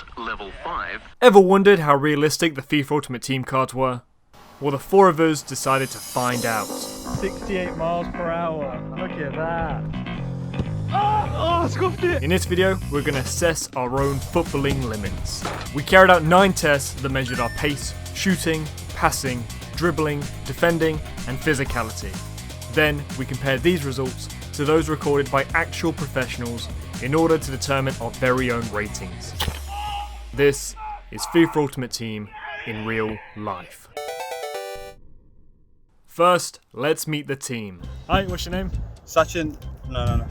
at level 5. Ever wondered how realistic the FIFA Ultimate Team cards were? Well, the four of us decided to find out. 68 miles per hour. Look at that. Oh, I scuffed it! In this video, we're going to assess our own footballing limits. We carried out 9 tests that measured our pace, shooting, passing, dribbling, defending, and physicality. Then, we compared these results to those recorded by actual professionals in order to determine our very own ratings. This is FIFA Ultimate Team in real life. First, let's meet the team. Hi, what's your name? Sachin. No.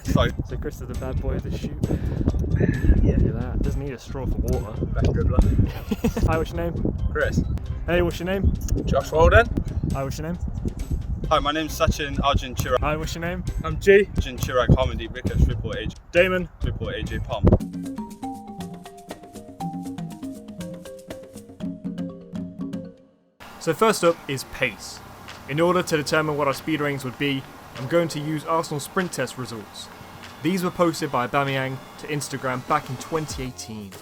Sorry. So Chris is the bad boy of the shoot. Yeah, look at that. Doesn't need a straw for water. Best dribbler. Hi, what's your name? Chris. Hey, what's your name? Josh Walden. Hi, what's your name? Hi, my name's Sachin Arjun Chirag. Hi, what's your name? I'm G. Arjun Chirag Harmony Vickers, triple AJ. Damon. Triple AJ Palm. So first up is pace. In order to determine what our speed ratings would be, I'm going to use Arsenal sprint test results. These were posted by Aubameyang to Instagram back in 2018.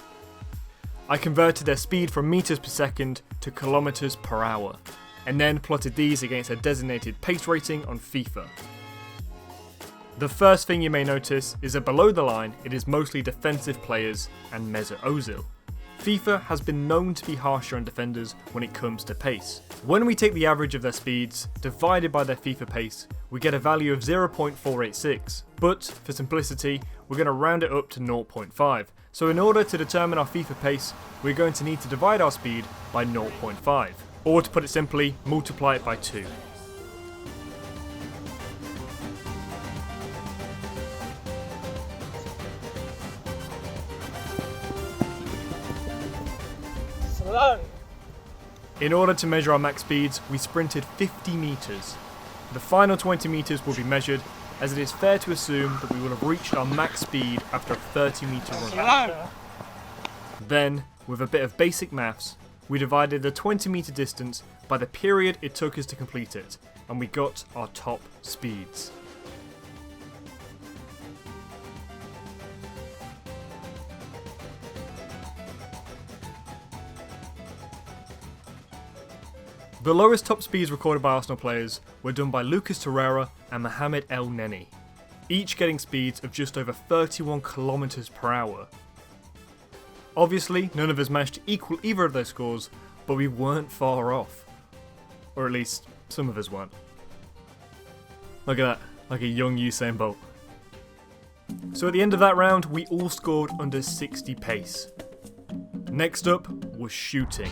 I converted their speed from meters per second to kilometers per hour, and then plotted these against a designated pace rating on FIFA. The first thing you may notice is that below the line it is mostly defensive players and Mesut Ozil. FIFA has been known to be harsher on defenders when it comes to pace. When we take the average of their speeds, divided by their FIFA pace, we get a value of 0.486, but for simplicity, we're going to round it up to 0.5. So in order to determine our FIFA pace, we're going to need to divide our speed by 0.5, or to put it simply, multiply it by 2. In order to measure our max speeds, we sprinted 50 metres. The final 20 metres will be measured, as it is fair to assume that we will have reached our max speed after a 30 metre run. Then, with a bit of basic maths, we divided the 20 metre distance by the period it took us to complete it, and we got our top speeds. The lowest top speeds recorded by Arsenal players were done by Lucas Torreira and Mohamed El Neni, each getting speeds of just over 31 kilometers per hour. Obviously, none of us managed to equal either of those scores, but we weren't far off. Or at least, some of us weren't. Look at that, like a young Usain Bolt. So at the end of that round, we all scored under 60 pace. Next up was shooting.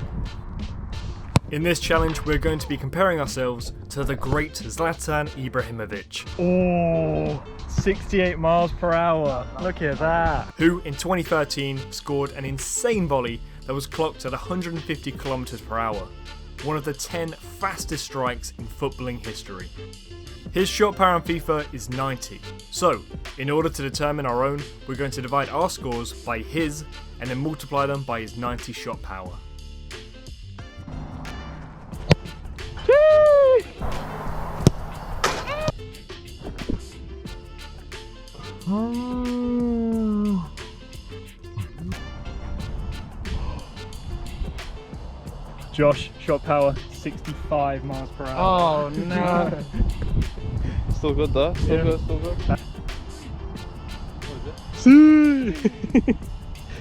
In this challenge, we're going to be comparing ourselves to the great Zlatan Ibrahimovic. Oh, 68 miles per hour. Look at that. Who in 2013 scored an insane volley that was clocked at 150 kilometers per hour. One of the 10 fastest strikes in footballing history. His shot power on FIFA is 90. So, in order to determine our own, we're going to divide our scores by his and then multiply them by his 90 shot power. Josh, shot power, 65 miles per hour. Oh no. Still good though. Still good. See.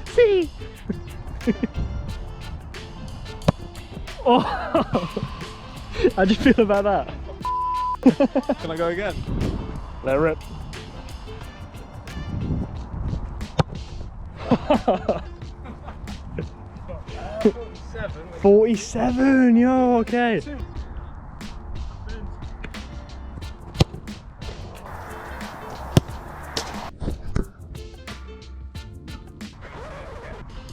See. Oh. How do you feel about that? Can I go again? Let it rip. 47, yo, okay.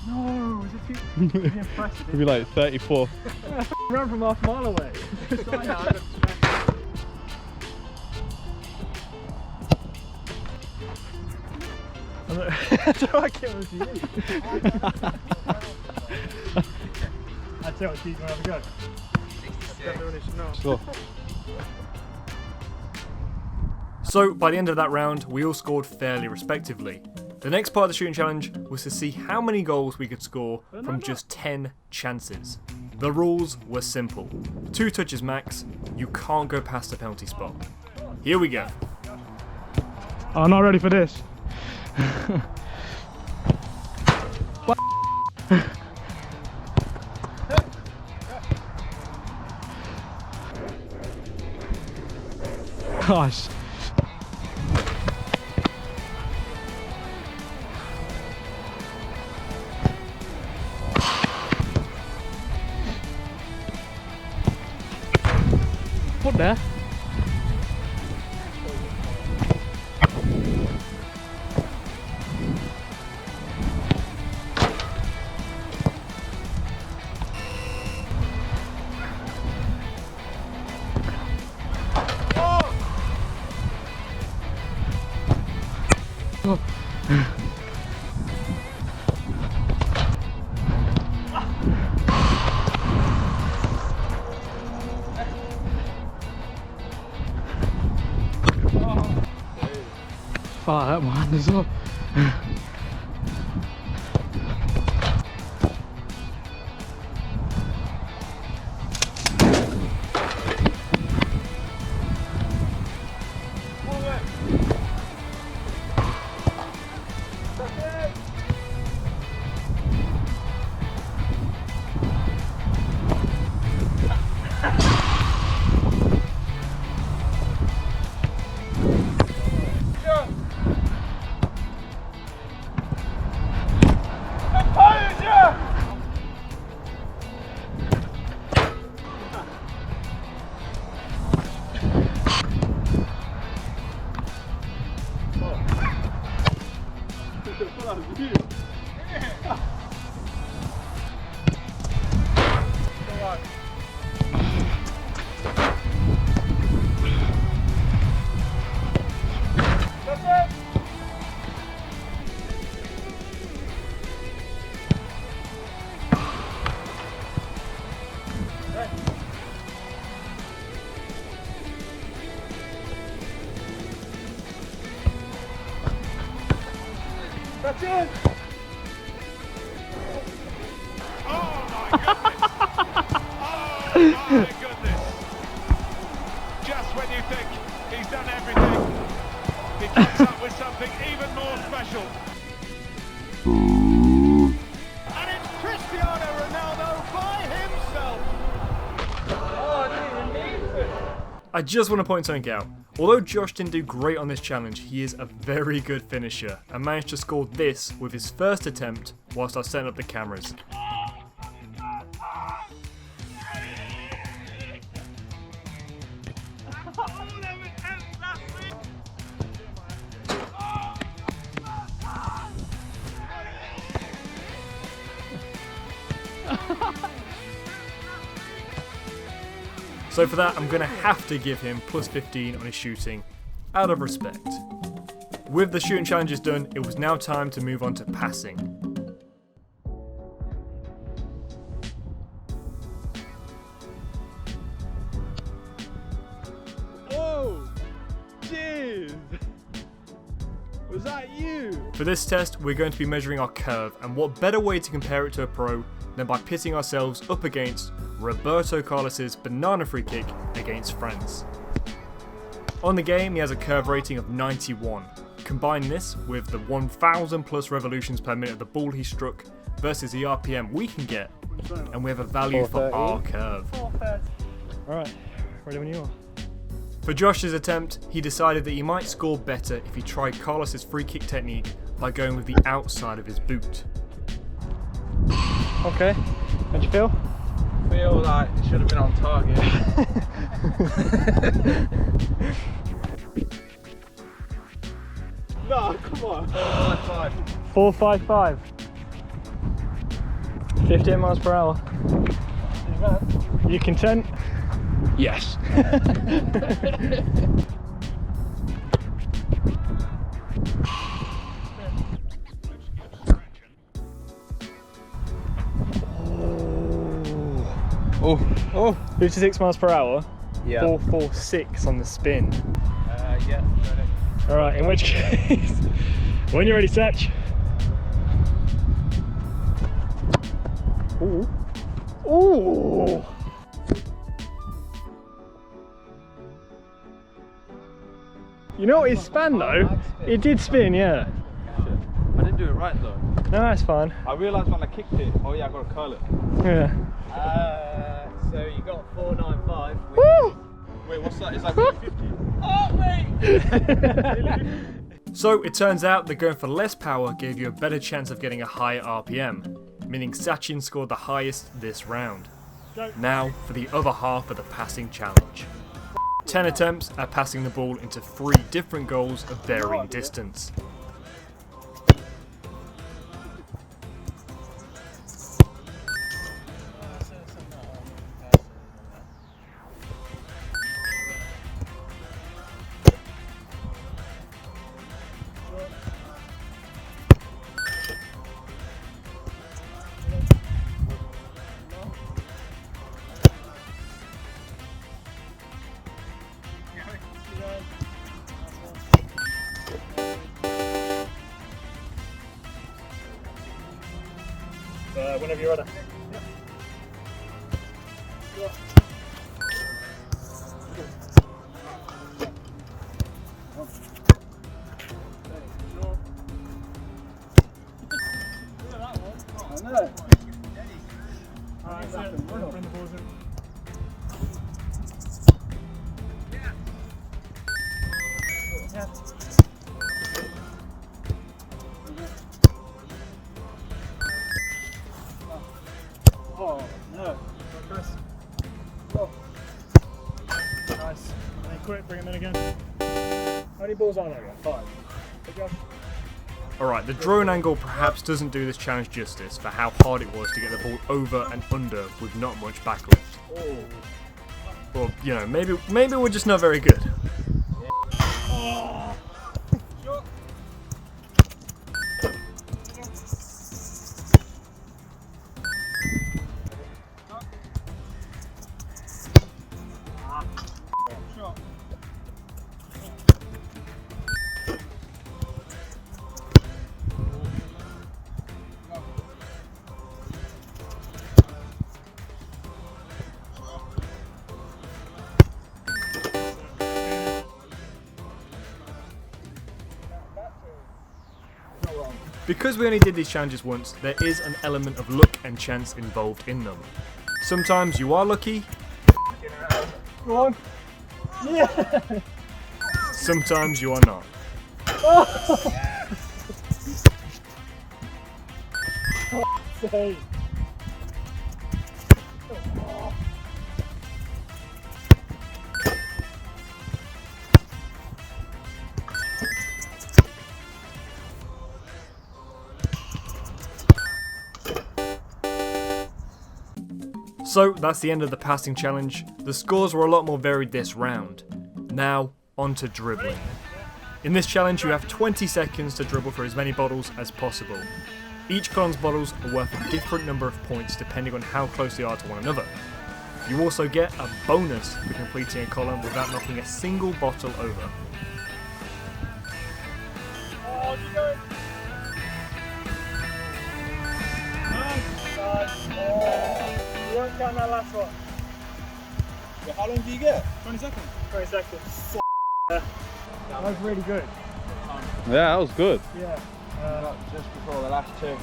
No, is it too impressive? It'd be like 34. Run from half a mile away. I can't with you. I tell you, Keith, have a go. 66. Sure. So by the end of that round, we all scored fairly respectively. The next part of the shooting challenge was to see how many goals we could score from just 10 chances. The rules were simple. 2 touches max, you can't go past the penalty spot. Here we go. Oh, I'm not ready for this. Gosh. What there? Oh, that one as well. That's it! Oh my goodness! Oh my goodness! Just when you think he's done everything, he comes up with something even more special. And it's Cristiano Ronaldo by himself! Oh, I didn't even need it! I just want to point something out. Although Josh didn't do great on this challenge, he is a very good finisher and managed to score this with his first attempt whilst I was setting up the cameras. So for that, I'm going to have to give him plus 15 on his shooting, out of respect. With the shooting challenges done, it was now time to move on to passing. Oh, jeez. Was that you? For this test, we're going to be measuring our curve, and what better way to compare it to a pro than by pitting ourselves up against Roberto Carlos's banana free kick against France. On the game, he has a curve rating of 91. Combine this with the 1,000 plus revolutions per minute of the ball he struck versus the RPM we can get, and we have a value for our curve. Alright, ready when you are. For Josh's attempt, he decided that he might score better if he tried Carlos's free kick technique by going with the outside of his boot. Okay, how'd you feel? Feel like it should have been on target. No, come on. 455. 455. 58 miles per hour. You content? Yes. Oh. 56 miles per hour. Yeah. 446 on the spin. Yeah, ready. Alright, in which case, when you're ready, Satch. Ooh. Ooh. You know what, it span though? It did spin, yeah. Shit. I didn't do it right though. No, that's fine. I realised when I kicked it, oh yeah, I gotta curl it. Yeah. So you got 495. Woo! Wait, what's that? It's like 50. Oh, wait! So it turns out that going for less power gave you a better chance of getting a higher RPM, meaning Sachin scored the highest this round. Now for the other half of the passing challenge. 10 attempts at passing the ball into 3 different goals of varying distance. Whenever you're ready. Oh, no. Chris. Oh. Nice. And then quick, bring him in again. How many balls on there again? 5. Good job. Alright, the drone angle perhaps doesn't do this challenge justice for how hard it was to get the ball over and under with not much backlift. Oh. Or, you know, maybe we're just not very good. Oh. Because we only did these challenges once, there is an element of luck and chance involved in them. Sometimes you are lucky, Go on. Yeah. sometimes you are not. Say. So that's the end of the passing challenge. The scores were a lot more varied this round. Now, on to dribbling. In this challenge you have 20 seconds to dribble for as many bottles as possible. Each column's bottles are worth a different number of points depending on how close they are to one another. You also get a bonus for completing a column without knocking a single bottle over. Oh, you go. Nice. Oh. You won't count that last one. Yeah, how long do you get? 20 seconds. 20 seconds. That was really good. Yeah, that was good. Yeah. Just before the last 2, 15.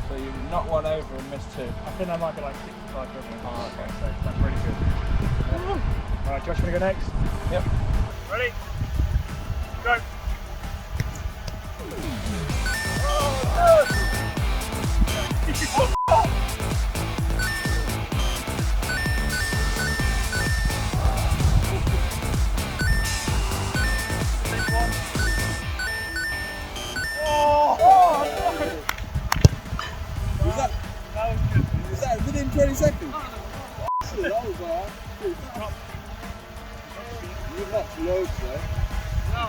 So you knocked one over and missed 2. I think that might be like 65 dribbling. Oh, okay. So that's really good. Yeah. Alright, Josh, wanna go next? Yep. Ready? Go! Is that within 20 seconds? That was alright. You've knocked loads though. No.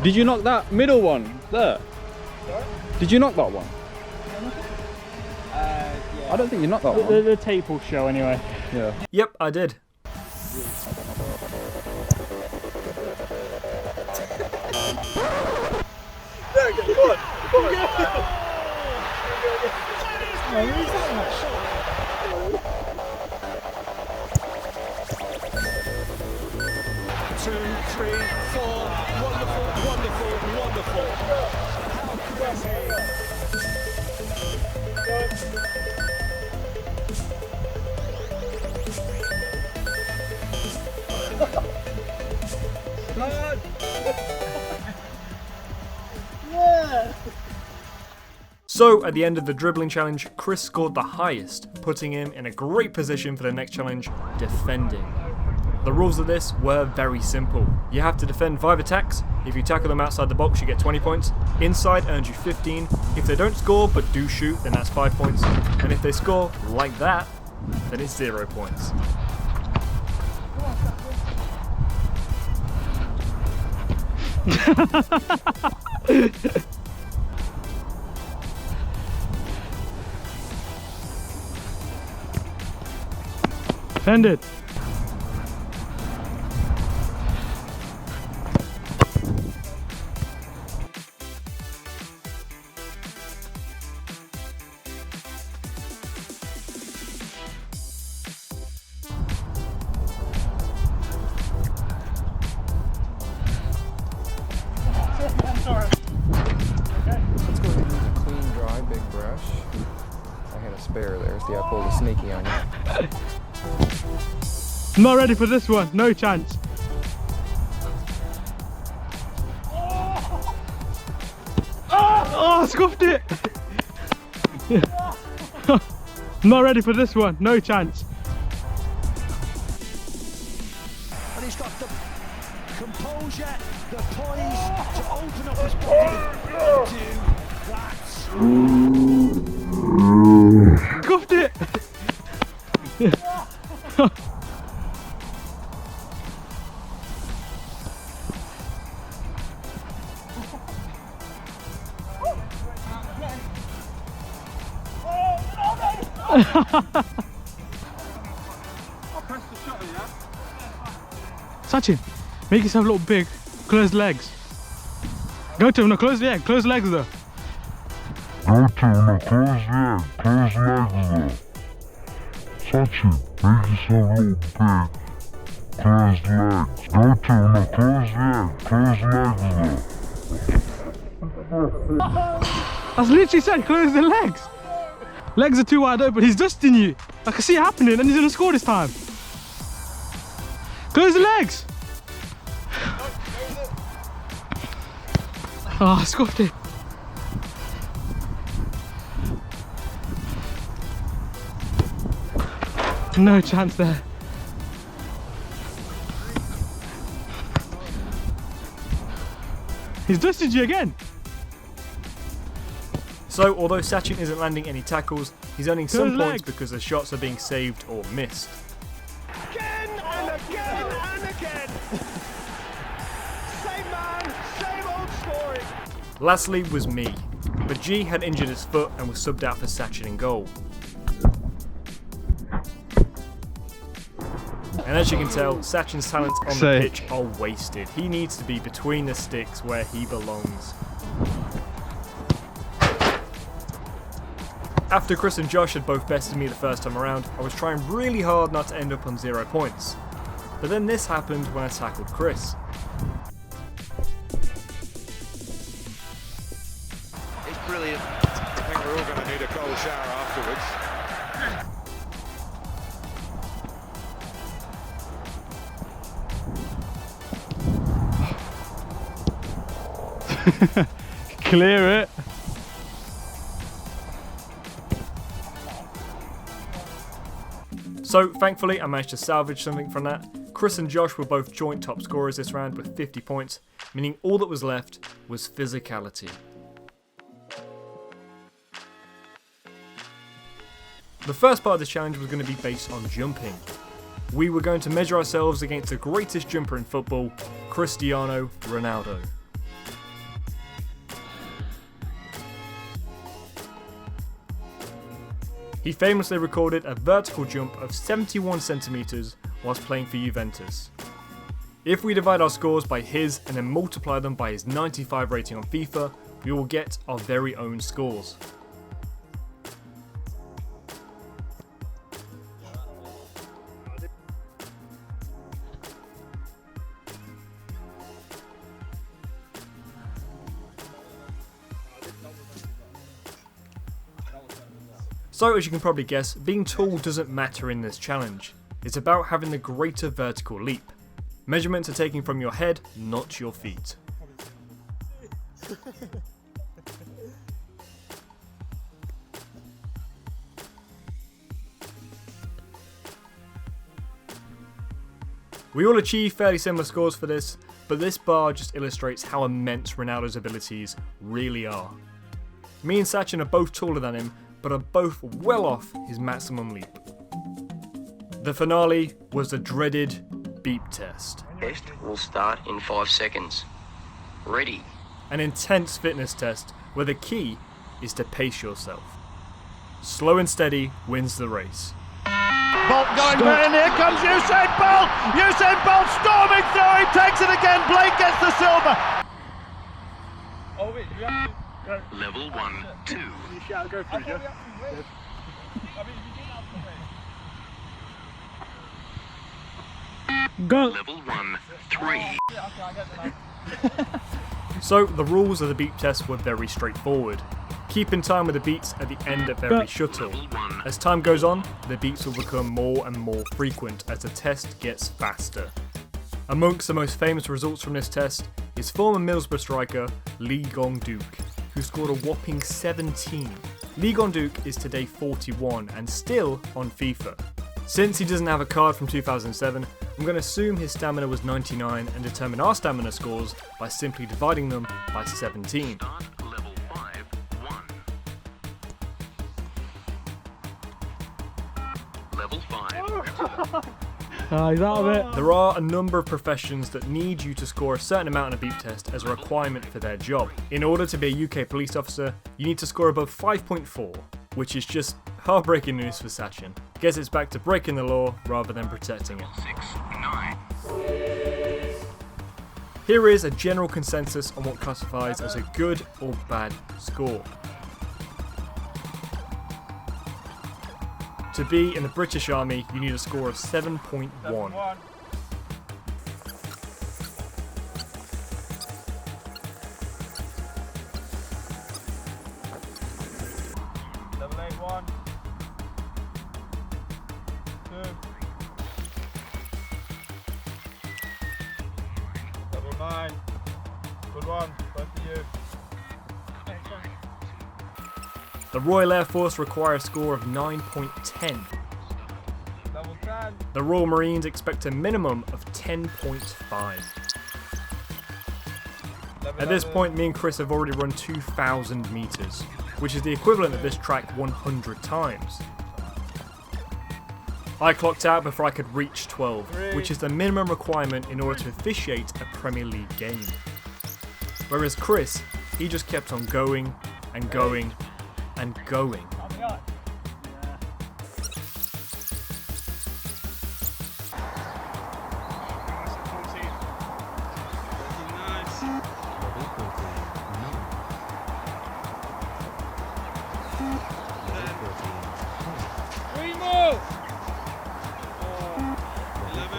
Did you knock that middle one there? Sorry? Did you knock that one? Yeah. I don't think you knocked that one. The tape will show anyway. Yeah. Yep, I did. Two, three, four. Wonderful, wonderful, wonderful. How crazy. So, at the end of the dribbling challenge, Chris scored the highest, putting him in a great position for the next challenge, defending. The rules of this were very simple. You have to defend 5 attacks. If you tackle them outside the box, you get 20 points. Inside earns you 15. If they don't score but do shoot, then that's 5 points. And if they score like that, then it's 0 points. Defend it. Let's go ahead and use a clean, dry, big brush. I had a spare there. See, I pulled a sneaky on you. I'm not ready for this one. No chance. Oh, I scuffed it. I'm not ready for this one. No chance. And he's got the composure, the poise to open up his body and do that. Scuffed it. Sachin, make yourself look big. Close legs. Go to him, no, close the leg. Close legs though. Go to him, close legs there. Sachin, make yourself look big. Close legs. Go to him, close legs there. That's literally said, close the legs. Legs are too wide open. He's dusting you. I can see it happening, and he's gonna score this time. Close the legs. Oh, I scuffed it. No chance there. He's dusted you again. So, although Sachin isn't landing any tackles, he's earning some Those points legs. because the shots are being saved or missed. Again and again and again. Same man, same old story. Lastly was me, but G had injured his foot and was subbed out for Sachin in goal. And as you can tell, Sachin's talents on the pitch are wasted. He needs to be between the sticks where he belongs. After Chris and Josh had both bested me the first time around, I was trying really hard not to end up on 0 points. But then this happened when I tackled Chris. It's brilliant. I think we're all going to need a cold shower afterwards. Clear it. So, thankfully, I managed to salvage something from that. Chris and Josh were both joint top scorers this round with 50 points, meaning all that was left was physicality. The first part of this challenge was going to be based on jumping. We were going to measure ourselves against the greatest jumper in football, Cristiano Ronaldo. He famously recorded a vertical jump of 71 centimeters whilst playing for Juventus. If we divide our scores by his and then multiply them by his 95 rating on FIFA, we will get our very own scores. So as you can probably guess, being tall doesn't matter in this challenge. It's about having the greater vertical leap. Measurements are taken from your head, not your feet. We all achieve fairly similar scores for this, but this bar just illustrates how immense Ronaldo's abilities really are. Me and Sachin are both taller than him, but are both well off his maximum leap. The finale was the dreaded beep test. Test will start in 5 seconds. Ready. An intense fitness test where the key is to pace yourself. Slow and steady wins the race. Bolt going for it, and here comes Usain Bolt! Usain Bolt storming through, he takes it again, Blake gets the silver! Oh wait, you have to go. Level 1, 2. You shall go for it, yeah? Go! Level 1, 3. So the rules of the beep test were very straightforward. Keep in time with the beats at the end of every shuttle. As time goes on, the beats will become more and more frequent as the test gets faster. Amongst the most famous results from this test is former Middlesbrough striker Lee Gong-duk, who scored a whopping 17. Lee Gong-duk is today 41 and still on FIFA. Since he doesn't have a card from 2007, I'm going to assume his stamina was 99 and determine our stamina scores by simply dividing them by 17. Level 5, 1. Level 5. He's out of it. There are a number of professions that need you to score a certain amount on a beep test as a requirement for their job. In order to be a UK police officer, you need to score above 5.4, which is just heartbreaking news for Sachin. Guess it's back to breaking the law rather than protecting it. 6, 9. Here is a general consensus on what classifies as a good or bad score. To be in the British Army, you need a score of 7.1. Level 8, 1. 2. Level 9. Good one, both of you. The Royal Air Force require a score of 9.10. Level 10. The Royal Marines expect a minimum of 10.5. Level At this 11. point, me and Chris have already run 2,000 metres, which is the equivalent of this track 100 times. I clocked out before I could reach 12, which is the minimum requirement in order to officiate a Premier League game. Whereas Chris, he just kept on going and going and going.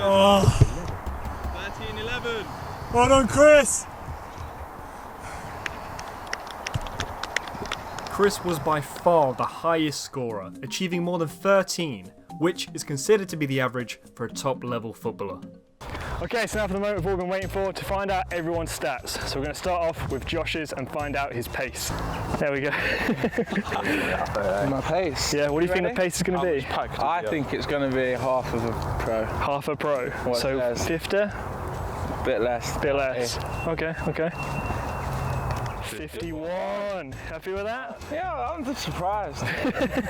Oh, 13, 11. well done, Chris! Chris was by far the highest scorer, achieving more than 13, which is considered to be the average for a top-level footballer. Okay, so now for the moment we've all been waiting for, to find out everyone's stats. So we're going to start off with Josh's and find out his pace. There we go. My pace. Yeah, what do you think the Ready? pace is going to be? I think it's going to be half of a pro. Half a pro. What So it says. 50? Bit less. Bit less. Okay, okay. 51. Happy with that? Yeah, I'm just surprised.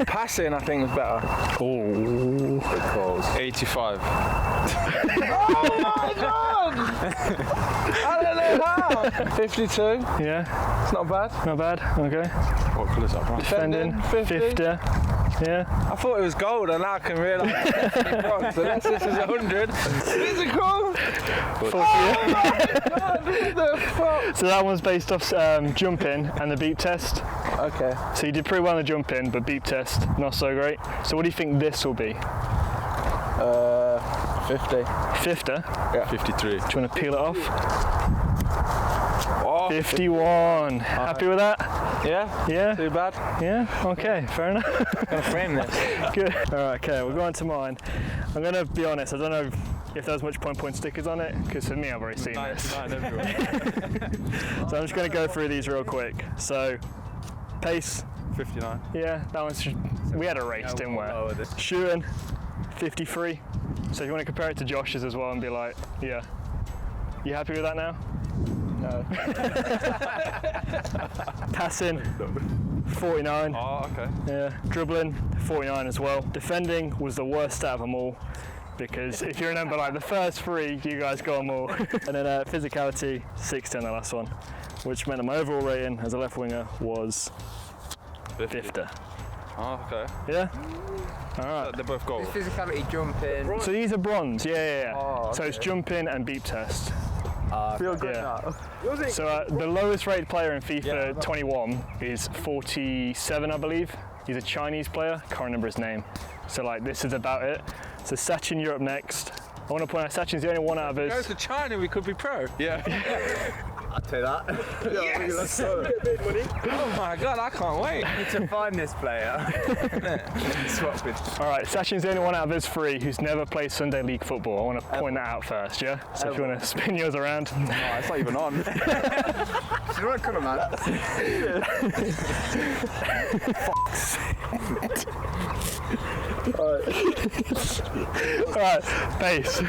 Passing, I think, was better. Oh. Good calls. 85. Oh my god! I don't 52. Yeah, It's not bad. not bad. Okay. What colour's that from? Defending, 50. Yeah. I thought it was gold, and now I can realise it's bronze. Unless this is 100. Physical. 40. God, what the fuck? So that one's based off jumping and the beep test. Okay. So you did pretty well in the jumping, but beep test not so great. So what do you think this will be? 50. 50? Yeah. 53. Do you want to peel it off? Oh, 51. Happy with that? yeah. Yeah? Too bad. Yeah? Okay, fair enough. I'm gonna frame this. Good. Alright, okay, we'll go on to mine. I'm going to be honest, I don't know if there's much point stickers on it, because for me I've already seen this. So I'm just going to go through these real quick. So, pace, 59. yeah, that one's, we had a race, didn't we? Shooting, 53. So if you want to compare it to Josh's as well and be like, yeah. You happy with that now? No. Passing, 49. Oh, okay. Yeah, dribbling, 49 as well. Defending was the worst stat of them all, because if you remember, like the first three, you guys got them all. And then physicality, 60 on the last one, which meant that my overall rating as a left winger was 50. Oh, okay. Yeah? Alright. They're both gold. Physicality jumping. So these are bronze, yeah. Oh, So it's okay. jumping and beep test. Feel good Yeah. now. So the lowest rated player in FIFA 21 is 47, I believe. He's a Chinese player, can't remember his name. So like this is about it. So Sachin, you're up next. I want to point out Sachin's the only one out of Go us. to China, we could be pro. Yeah. I'd say that. Yes! Oh my god, I can't wait. Need to find this player. Swap with. Alright, Sachin's the only one out of us three who's never played Sunday League football. I want to point that out first, yeah? So if you want to spin yours around. Oh, it's not even on. It's the right colour, man. Alright, base.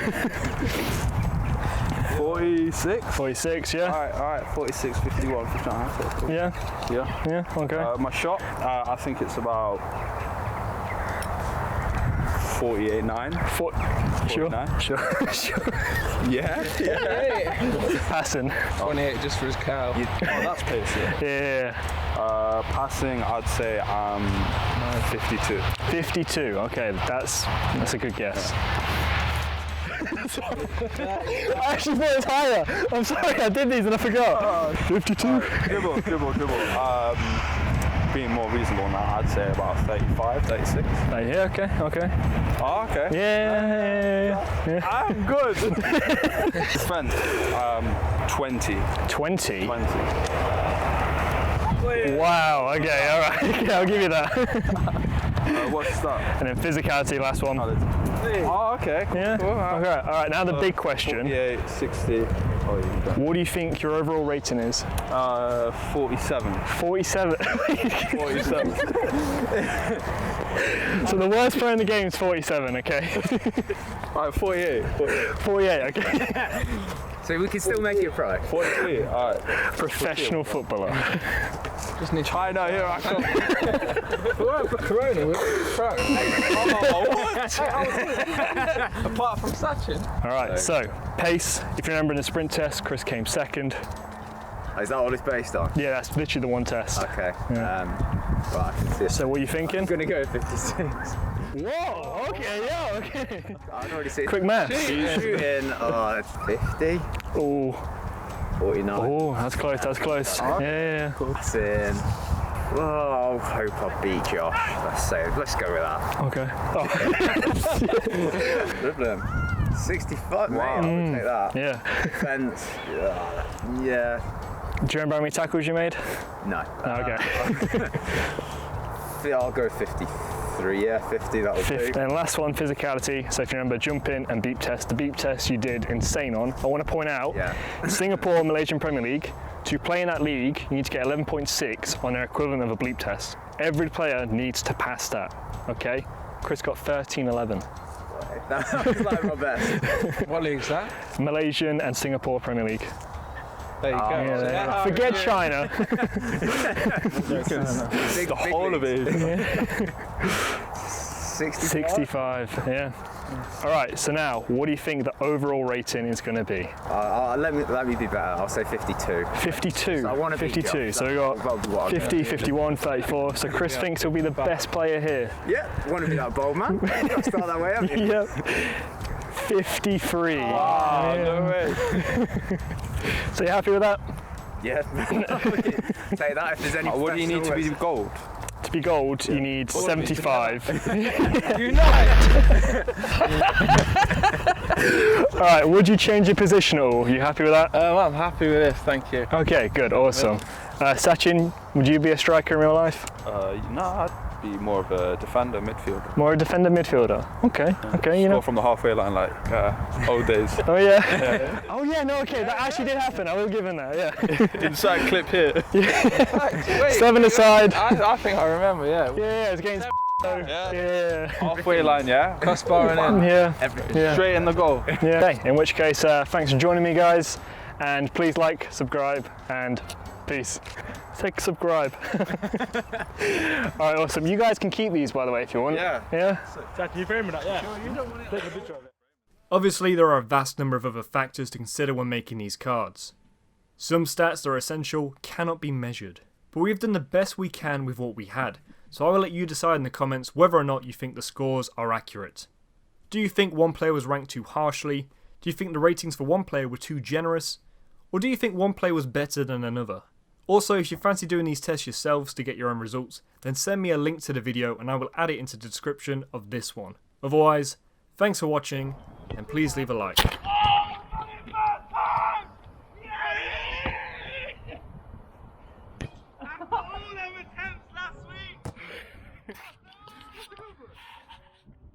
46. 46, yeah? Alright, 46, 51, 59. Yeah? Yeah. Yeah, okay. My shot, I think it's about 48, 9. Sure. 49. Sure. Yeah. Passing. 28 just for his cow. Oh, that's pace, yeah. Yeah. Passing, I'd say I'm 52. 52, okay, that's a good guess. I actually thought it was higher. I'm sorry, I did these and I forgot. 52. Dribble. Being more reasonable than that, I'd say about 35, 36. Yeah, okay. Oh, okay. Yeah. I'm good. Defense, 20. 20. 20. Wow, okay, alright. Okay, I'll give you that. What's that? And then physicality, last one. Oh, okay. Cool. Yeah? Cool. Okay, alright, now the big question. 48, 60. Oh, you got What do you think your overall rating is? 47. 47. 47. So the worst player in the game is 47, okay? Alright, 48. 48, okay. So we can still make it pro. 43. Alright. Professional footballer. Just need China, here I come. If it weren't for Corona, we're pro. Oh, what? Apart from Sachin. Alright, so pace. If you remember in the sprint test, Chris came second. Is that what it's based on? Yeah, that's literally the one test. Okay. Yeah. Well, I can see it. So what are you thinking? I'm gonna go 56. Whoa, okay, yeah, okay. I'd already see it. Quick maths. Shooting, that's 50. Oh, 49. oh, that's close. Yeah. Passing. Well, I hope I beat Josh. Let's go with that. Okay. Dribbling. 65, mate. I would take that. Yeah. Defense. Yeah. Do you remember how many tackles you made? No. Okay. I'll go 53. Yeah, 50. That'll 50. do. And last one, physicality. So if you remember jumping and beep test, the beep test you did insane on. I want to point out, Singapore Malaysian Premier League, to play in that league, you need to get 11.6 on their equivalent of a bleep test. Every player needs to pass that, okay? Chris got 13.11. That was like my best. What league's that? Malaysian and Singapore Premier League. There you go. Yeah, So there you that's go. how Forget we do it. China. Big The whole of it. 65. 65, yeah. All right, so now, what do you think the overall rating is going to be? Let me be better. I'll say 52. 52. So I want to be 52. So we got 50, 51, 34. So Chris thinks he'll be the best player here. Yeah, want to be that bold man. Got to start that way, haven't you? Yep. 53. Wow, no way. So you happy with that? Yeah. Say that if there's any. What do you need to be gold? To be gold, you need 75. All right, would you change your position at all? You happy with that? I'm happy with this, thank you. Okay, good, awesome. Sachin, would you be a striker in real life? No, I'd be more of a defender, midfielder. More a defender midfielder? Okay, okay, you know. Score from the halfway line like old days. Oh yeah? Oh yeah, no, okay, that actually did happen, I will give him that, yeah. Inside clip here. Wait, 7 aside. I think I remember, yeah. Yeah, it's against yeah. Halfway line, yeah? Crossbar and in. Yeah. Straight in the goal. Yeah. Okay, in which case, thanks for joining me, guys, and please like, subscribe, and peace. Take subscribe. All right, awesome. You guys can keep these, by the way, if you want. Yeah. Yeah. Jack, you framing that? Yeah. Sure, you don't want to take a picture of it. Obviously, there are a vast number of other factors to consider when making these cards. Some stats that are essential cannot be measured, but we've done the best we can with what we had, so I will let you decide in the comments whether or not you think the scores are accurate. Do you think one player was ranked too harshly? Do you think the ratings for one player were too generous? Or do you think one player was better than another? Also, if you fancy doing these tests yourselves to get your own results, then send me a link to the video and I will add it into the description of this one. Otherwise, thanks for watching, and please leave a like.